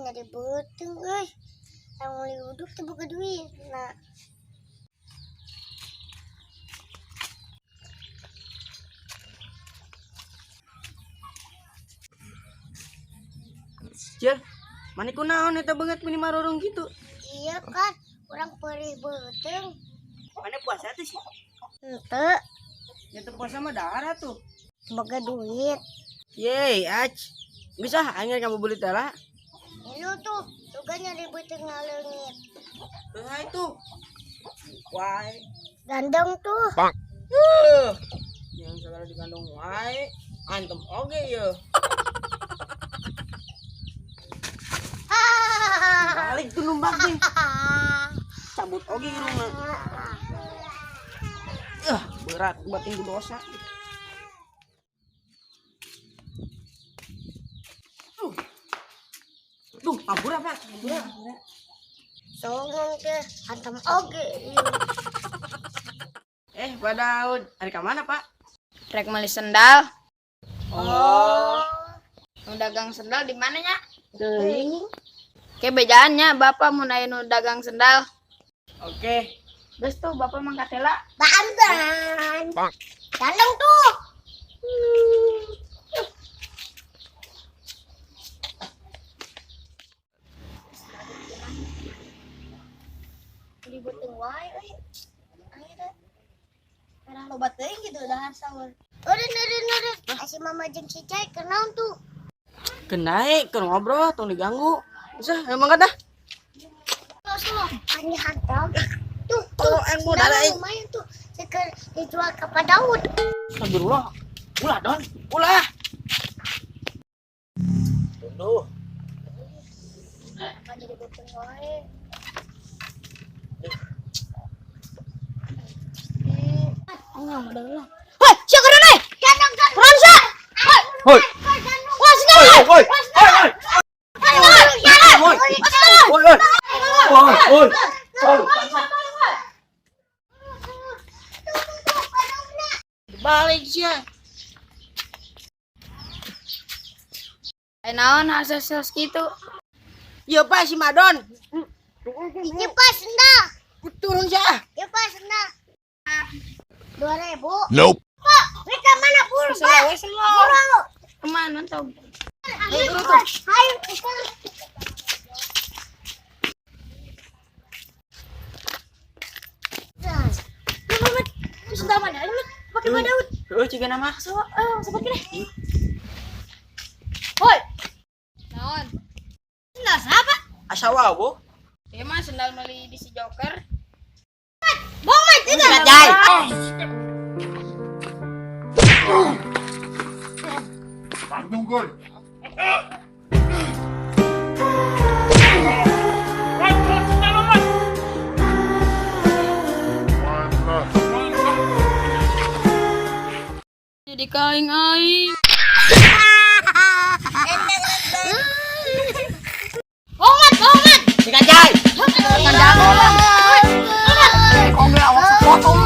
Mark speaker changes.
Speaker 1: nyari beteng guys. Yang mau duduk tuh buka duit. Nah.
Speaker 2: Jar, mana ku naon eta banget mini marorong gitu.
Speaker 1: Iya kan, orang perih beteng.
Speaker 2: Mana puasa tuh sih?
Speaker 1: Ente,
Speaker 2: Nyata puasa mah darah tuh.
Speaker 1: buka duit.
Speaker 2: Yeay, ac. Bisa angin kamu beli tela?
Speaker 1: Lu tuh, juga nyari beteng ngalengit.
Speaker 2: Nah itu. Why?
Speaker 1: Gandeng tuh.
Speaker 2: Yang segala digandung why? Antem oge ya. Balik tuh numbak nih. Cabut oge rumah. Berat buat ibu dosa. Duh, ampura Pak. Ampura.
Speaker 1: Songong ke, hantam oge.
Speaker 2: Pak Daud, hari ke mana Pak?
Speaker 3: Rek meli sendal.
Speaker 2: Oh.
Speaker 3: Nu dagang sendal di mana nya?
Speaker 2: Deui.
Speaker 3: Ke bejaannya bapak mau nanya nu dagang sendal.
Speaker 2: Oke.
Speaker 3: Terus tuh bapak mangkatela.
Speaker 1: Bantan. Gandeng tuh. Di beteng wae euy. Ayo deh. Karena lobat teuing gitu dahar sahur. Udah. Asih mama jeung si Cai kenaon tuh.
Speaker 2: Kenaik, ke ngobrol, tong diganggu. Bisa, emang kata?
Speaker 1: Loh, ani hantam. Tuh,
Speaker 2: Kalau yang mau dalain.
Speaker 1: lumayan tuh. Seker dijual ke Pak Daud.
Speaker 2: Astagfirullah. Ulah, Don. Ulah. Tuh.
Speaker 1: Apa jadi beteng wae. Enggak udah lah. Hoi, siapa nih? Gandeng. Ransa.
Speaker 2: Hoi.
Speaker 1: Wah, sini.
Speaker 2: Hoi. Balik sih.
Speaker 3: Naon hasil gitu.
Speaker 2: Ya Pak si Madon.
Speaker 1: Ya pas enggak.
Speaker 2: Turun sih.
Speaker 1: Ya pas enggak. 2.000.
Speaker 4: Nope.
Speaker 1: Pak, mereka mana pur?
Speaker 3: Slow. Kemana tuh?
Speaker 1: Ayo. Sudah mana? Pakai Pak Daud.
Speaker 2: Ciga nama.
Speaker 1: Sobat kene.
Speaker 3: Hoi. Naon?
Speaker 1: Enggak siapa?
Speaker 2: Asawa bu.
Speaker 3: Dia mah sendal meli di si Joker.
Speaker 1: Bomet itu.
Speaker 2: Jai.
Speaker 4: Bandung gol.
Speaker 3: Jadi kaing aing.
Speaker 1: Bomet.
Speaker 2: Ciga Jai.
Speaker 1: Bomet.
Speaker 2: Kong dia awas potong.